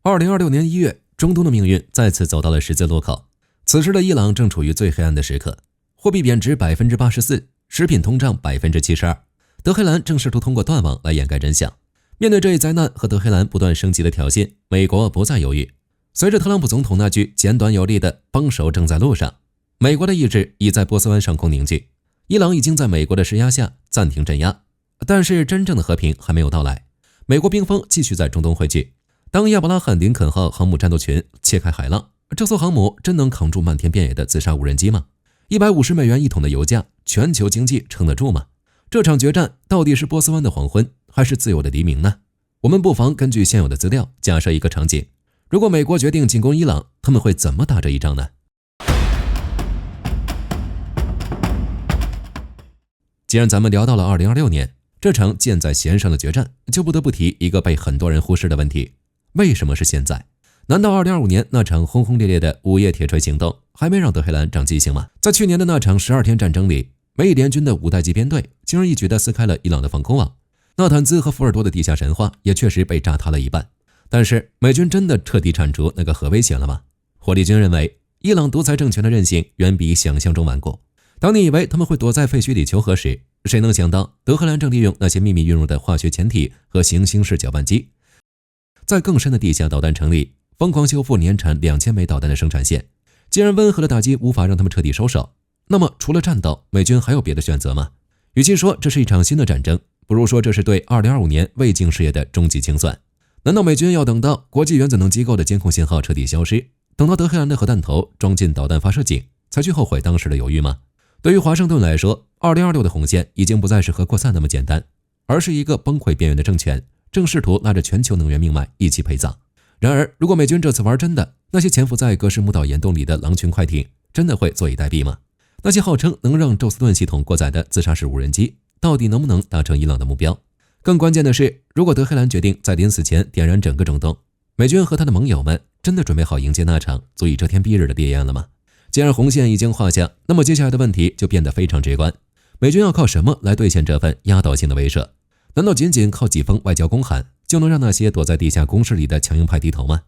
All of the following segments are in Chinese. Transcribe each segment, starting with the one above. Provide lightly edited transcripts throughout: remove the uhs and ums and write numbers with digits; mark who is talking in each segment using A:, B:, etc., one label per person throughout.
A: 2026年1月，中東的命運再次走到了十字路口。此时的伊朗正處於最黑暗的時刻，貨幣貶值 84%， 食品通脹 72%。德黑蘭正試圖通過斷網來掩蓋真相。面對這一災難和德黑蘭不斷升級的挑釁，美國不再猶豫。隨着特朗普總統那句簡短有力的幫手正在路上，美國的意志已在波斯灣上空凝聚。伊朗已經在美國的施壓下暫停鎮壓，但是真正的和平還沒有到來。美國兵鋒繼續在中東匯聚。當亞伯拉罕·林肯號航母戰鬥群切開海浪，這艘航母真能扛住漫天遍野的自殺無人機嗎？150美元一桶的油價，全球經濟撐得住嗎？這場決戰到底是波斯灣的黃昏，還是自由的黎明呢？我們不妨根據現有的資料假設一個場景：如果美國決定進攻伊朗，他們會怎麼打這一仗呢？既然咱們聊到了2026年，這場箭在弦上的決戰，就不得不提一個被很多人忽視的問題：為什麼是現在？難道2025年那場轟轟烈烈的午夜鐵錘行動還沒讓德黑蘭長記性嗎？在去年的那場12天戰爭裡，美以聯軍的5代機編隊輕而易舉地撕開了伊朗的防空網，納坦茲和福爾多的地下神話也確實被炸塌了一半。但是美軍真的徹底鏟除那個核威脅了嗎？火力軍認為，伊朗獨裁政權的韌性遠比想象中頑固。當你以為他們會躲在廢墟裡求和時，誰能想到德黑蘭正利用那些秘密運入的化學潛體和行星式攪拌機，在更深的地下導彈城裡瘋狂修復年產2000枚導彈的生產線。既然溫和的打擊無法讓他們徹底收手，那麼除了戰鬥，美軍還有別的選擇嗎？與其說這是一場新的戰爭，不如說這是對2025年未竟事業的終極清算。難道美軍要等到國際原子能機構的監控信號徹底消失，等到德黑蘭的核彈頭裝進導彈發射井，才去後悔當時的猶豫嗎？對於華盛頓來說，2026的紅線已經不再是核擴散那麼簡單，而是一個崩潰邊緣的政權，正試圖拉着全球能源命脈一起陪葬。然而，如果美軍這次玩真的，那些潛伏在格什姆島岩洞裡的狼群快艇真的會坐以待斃嗎？那些號稱能讓宙斯盾系統過載的自殺式無人機，到底能不能達成伊朗的目標？更關鍵的是，如果德黑蘭決定在臨死前點燃整個中東，美軍和他的盟友們真的準備好迎接那場足以遮天蔽日的烈焰了嗎？既然紅線已經畫下，那麼接下來的問題就變得非常直觀：美軍要靠什麼來兌現這份壓倒性的威懾？難道僅僅靠幾封外交公函就能讓那些躲在地下工事裡的強硬派低頭嗎？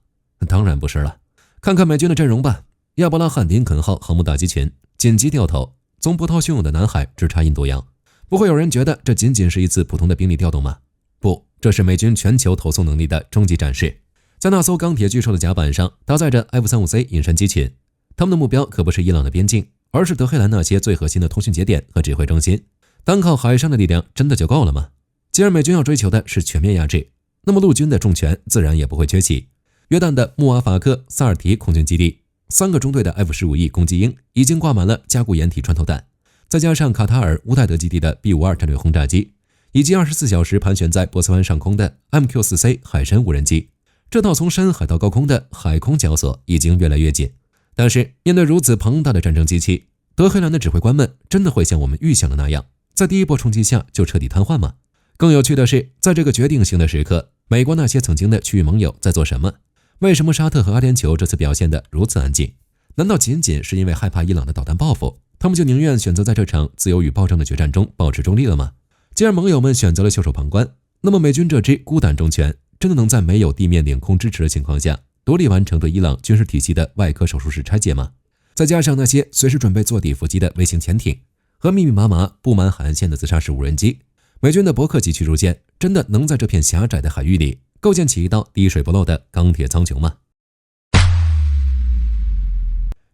A: 當然不是了。看看美軍的陣容吧，亞伯拉罕·林肯號航母打擊群緊急掉頭，從波涛洶湧的南海直插印度洋。不會有人覺得這僅僅是一次普通的兵力調動嗎？不，這是美軍全球投送能力的終極展示。在那艘鋼鐵巨獸的甲板上搭載着 F-35C 隱身機群，他們的目標可不是伊朗的邊境，而是德黑蘭那些最核心的通訊節點和指揮中心。單靠海上的力量真的就夠了嗎？既然美軍要追求的是全面壓制，那麼陸軍的重拳自然也不会缺席。約旦的穆瓦法克·薩爾提空軍基地，3個中队的 F-15E 攻擊鷹已經掛滿了加固掩體穿透彈，再加上卡塔爾烏代德基地的 B-52 戰略轟炸機，以及24小時盤旋在波斯灣上空的 MQ-4C 海神無人機，這套從深海到高空的海空絞索已經越來越緊。但是面對如此龐大的戰爭機器，德黑蘭的指揮官們真的會像我們預想的那樣，在第一波衝擊下就徹底癱瘓嗎？更有趣的是，在這個決定性的時刻，美國那些曾經的區域盟友在做什麼？為什麼沙特和阿聯酋這次表現得如此安靜？難道僅僅是因為害怕伊朗的導彈報復，他們就寧願選擇在這場自由與暴政的決戰中保持中立了嗎？既然盟友們選擇了袖手旁觀，那麼美軍這支孤膽重拳真的能在沒有地面領空支持的情況下獨立完成對伊朗軍事體系的外科手術式拆解嗎？再加上那些隨時準備坐地伏擊的微型潛艇和密密麻麻布滿海岸線的自殺式無人機，美軍的伯克级驅逐艦真的能在這片狹窄的海域裡構建起一道滴水不漏的鋼鐵蒼穹嗎？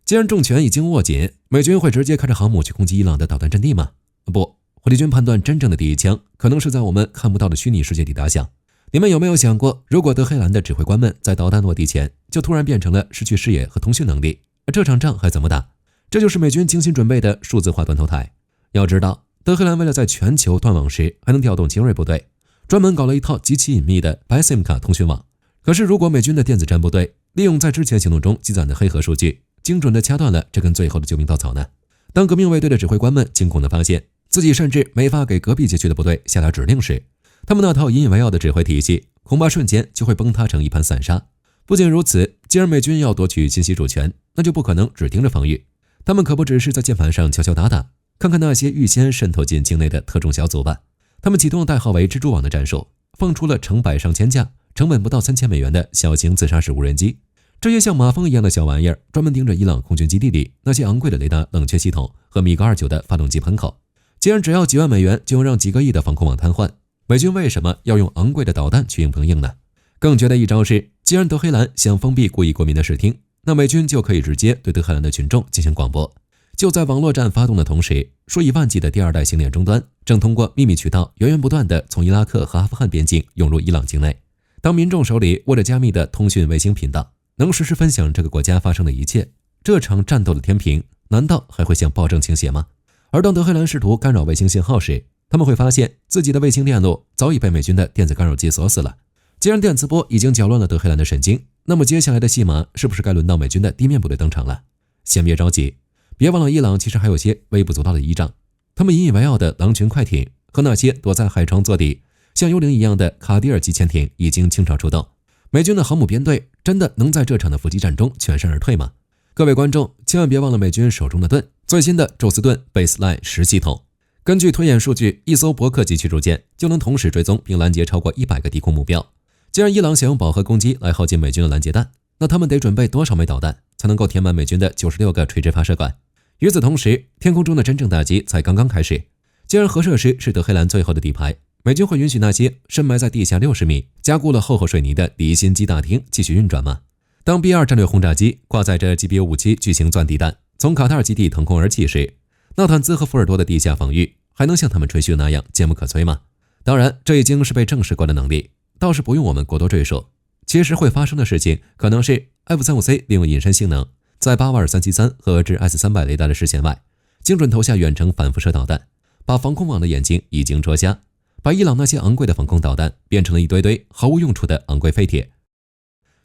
A: 既然重拳已經握緊，美軍會直接開着航母去攻擊伊朗的導彈陣地嗎？不，火力軍判斷真正的第一槍可能是在我們看不到的虛擬世界裡打響。你們有沒有想過，如果德黑蘭的指揮官們在導彈落地前就突然變成了失去視野和通讯能力，這場仗還怎麼打？這就是美軍精心準備的數字化斷頭台。要知道，德黑蘭為了在全球斷網時還能調動精銳部隊，專門搞了一套極其隱秘的白 SIM 卡通訊網。可是如果美軍的電子戰部隊利用在之前行動中積攒的黑盒數據，精準地掐斷了這根最後的救命稻草呢？當革命衛隊的指揮官們驚恐地發現自己甚至沒法給隔壁街区的部队下達指令時，他們那套引以為傲的指揮體系恐怕瞬間就會崩塌成一盘散沙。不僅如此，既然美軍要夺取信息主權，那就不可能只盯着防禦，他們可不只是在鍵盤上敲敲打打，看看那些預先滲透進境內的特种小組吧。他們啟动了代號為蜘蛛網的戰術，放出了成百上千架成本不到$3000的小型自殺式無人機。這些像馬蜂一樣的小玩意兒，專門盯着伊朗空軍基地裡那些昂貴的雷達冷卻系統和米格29的發動機噴口。既然只要幾萬美元就能讓幾個億的防空網癱瘓，美軍為什麼要用昂貴的導彈去硬碰硬呢？更絕的一招是，既然德黑蘭想封閉故意國民的視聽，那美軍就可以直接對德黑蘭的群眾進行廣播。就在網絡戰發動的同時，數以萬計的第二代星鏈終端正通過秘密渠道源源不斷地從伊拉克和阿富汗邊境湧入伊朗境內。當民众手裡握着加密的通訊衛星頻道，能實時分享這個國家發生的一切，這場戰鬥的天平難道還會向暴政傾斜嗎？而當德黑蘭試圖干擾衛星信號時，他們會發現自己的衛星電路早已被美軍的電子干擾機鎖死了。既然電磁波已經攪亂了德黑蘭的神經，那麼接下來的戲碼是不是該輪到美軍的地面部隊登場了？先別着急，別忘了伊朗其實還有些微不足道的依仗。他們引以為傲的狼群快艇和那些躲在海床座底像幽靈一樣的卡迪爾级潛艇已經倾巢出動。美軍的航母編隊真的能在這場的伏擊戰中全身而退嗎？各位觀眾千萬別忘了美軍手中的盾，最新的宙斯盾 Baseline 10系統。根據推演數據，一艘伯克级驅逐艦就能同時追蹤並攔截超過100個低空目標。既然伊朗想用飽和攻擊來耗盡美軍的攔截彈，那他們得準備多少枚導彈才能夠填滿美軍的96個垂直發射管？與此同時，天空中的真正打擊才剛剛開始。既然核設施是德黑蘭最後的底牌，美軍會允許那些深埋在地下60米、加固了厚厚水泥的離心機大廳繼續運轉嗎？當 B2 戰略轟炸機掛載着 GBU57巨型鑽地彈從卡塔爾基地騰空而起時，納坦茲和福爾多的地下防禦還能像他們吹噓那樣堅不可摧嗎？當然，這已經是被證實過的能力，倒是不用我們過多贅述。其實會發生的事情可能是 F-35C 利用隱身性能，在巴瓦爾373和俄制 S-300雷達的視線外，精準投下遠程反輻射導彈，把防空網的眼睛已經戳瞎，把伊朗那些昂貴的防空導彈變成了一堆堆毫無用處的昂貴廢鐵。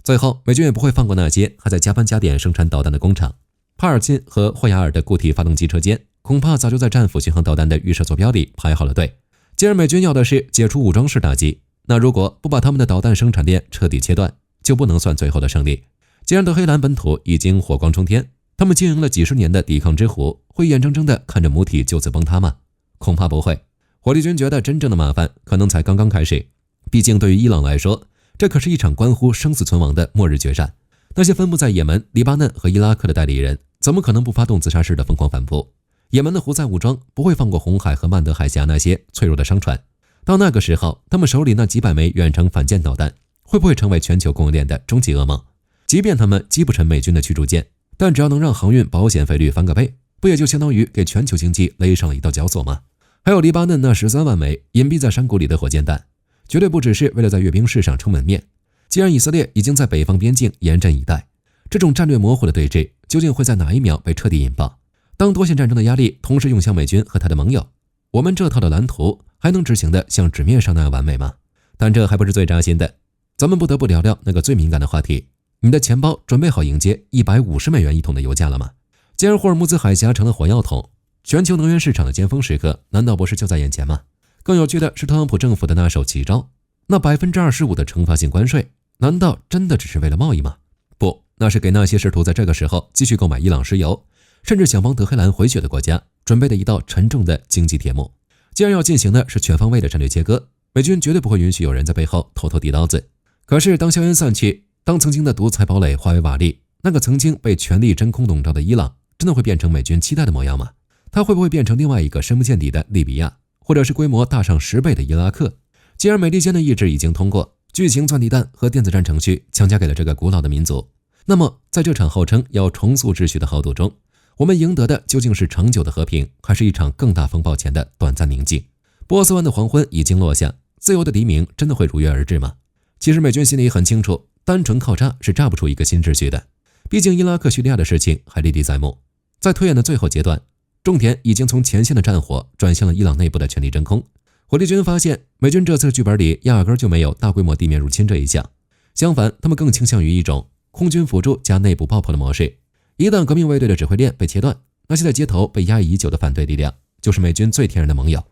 A: 最後，美軍也不會放過那些還在加班加點生產導彈的工廠。帕爾金和霍雅爾的固體發動機車間恐怕早就在戰斧巡航導彈的預設坐標裡排好了隊。既然美軍要的是解除武装式打擊，那如果不把他們的導彈生產鏈徹底切斷，就不能算最後的勝利。既然德黑蘭本土已經火光冲天，他們經營了幾十年的抵抗之虎會眼睜睜地看着母體就此崩塌嗎？恐怕不會。火力軍覺得真正的麻煩可能才剛剛開始。畢竟對於伊朗來說，這可是一場關乎生死存亡的末日決戰。那些分布在也門、黎巴嫩和伊拉克的代理人怎麼可能不發動自殺式的瘋狂反撲？也門的胡塞武裝不會放過紅海和曼德海峽那些脆弱的商船。到那個時候，他們手裡那幾百枚遠程反艦導彈會不會成為全球供應鏈的終極噩夢？即便他們擊不沉美軍的驅逐艦，但只要能讓航運保險費率翻個倍，不也就相當於給全球經濟勒上了一道絞索嗎？還有黎巴嫩那13萬枚隱蔽在山谷裡的火箭彈，絕對不只是為了在閱兵式上充門面。既然以色列已經在北方邊境嚴陣以待，這種戰略模糊的對峙究竟會在哪一秒被徹底引爆？當多線戰爭的壓力同時湧向美軍和他的盟友，我們這套的藍圖還能執行的像紙面上那樣完美嗎？但這還不是最扎心的，咱們不得不聊聊那個最敏感的話題。你的錢包準備好迎接150美元一桶的油價了嗎？既然霍爾木茲海峽成了火藥桶，全球能源市场的尖峰時刻難道不是就在眼前嗎？更有趣的是特朗普政府的那手奇招，那 25% 的懲罰性關稅，難道真的只是為了貿易嗎？不，那是給那些試圖在這個時候繼續購買伊朗石油，甚至想幫德黑蘭回血的國家準備的一道沉重的經濟鐵幕。既然要進行的是全方位的戰略切割，美軍絕对不會允許有人在背後偷偷遞刀子。可是當硝烟散去，當曾經的獨裁堡壘化為瓦礫，那個曾經被权力真空籠罩的伊朗，真的會變成美軍期待的模樣嗎？它會不會變成另外一個深不見底的利比亞，或者是規模大上10倍的伊拉克？既然美利堅的意志已經通過，巨型鑽地彈和電子戰程序強加給了這個古老的民族，那麼在這場號稱要重塑秩序的豪賭中，我們贏得的究竟是長久的和平，還是一場更大風暴前的短暫寧靜？波斯灣的黃昏已經落下，自由的黎明真的會如約而至嗎？其實美軍心裡很清楚，單純靠炸是炸不出一個新秩序的。畢竟伊拉克、敘利亞的事情還歷歷在目，在推演的最後階段，重點已經從前線的戰火轉向了伊朗內部的權力真空。火力軍發現，美軍這次劇本裡壓根就沒有大規模地面入侵這一項，相反，他們更傾向於一種空軍輔助加內部爆破的模式。一旦革命衛隊的指揮鏈被切斷，那些在街頭被壓抑已久的反对力量，就是美軍最天然的盟友。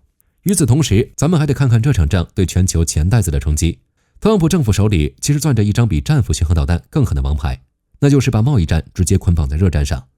A: 與此同時，咱們還得看看這場仗對全球錢袋子的衝擊。特朗普政府手裡其實攥着一張比戰斧巡航導彈更狠的王牌，那就是把貿易戰直接捆綁在熱戰上。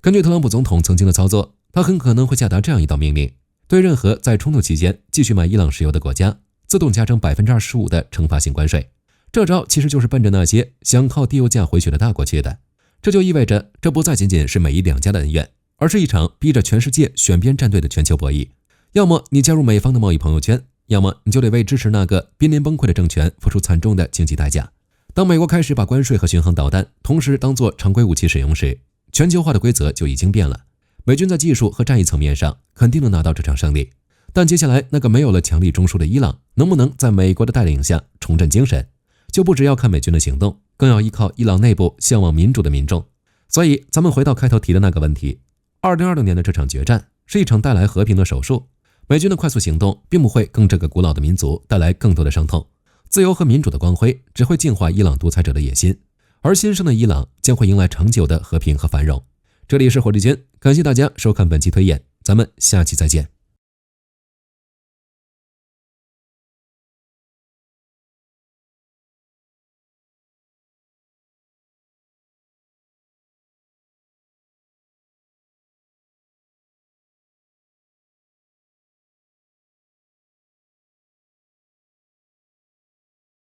A: 根據特朗普總統曾經的操作，他很可能會下達這樣一道命令，對任何在衝突期間繼續買伊朗石油的國家，自動加徵 25% 的懲罰性關稅。這招其實就是奔着那些想靠低油價回血的大國去的。這就意味着，這不再僅僅是美伊两家的恩怨，而是一場逼着全世界選邊站隊的全球博弈。要麼你加入美方的貿易朋友圈，要麼你就得为支持那個濒臨崩潰的政權付出慘重的經濟代價。當美國開始把關稅和巡航導彈同時當作常規武器使用時，全球化的規則就已經變了。美軍在技術和戰役層面上肯定能拿到這場勝利，但接下來那個沒有了強力中樞的伊朗，能不能在美國的帶領下重振精神，就不只要看美軍的行動，更要依靠伊朗內部向往民主的民眾。所以咱們回到開頭提的那個問題，2026年的這場決戰是一場帶來和平的手術。美軍的快速行動並不會更這個古老的民族帶來更多的傷痛，自由和民主的光輝只會淨化伊朗獨裁者的野心，而新生的伊朗將會迎來長久的和平和繁榮。這裡是火力軍，感謝大家收看本期推演，咱們下期再見。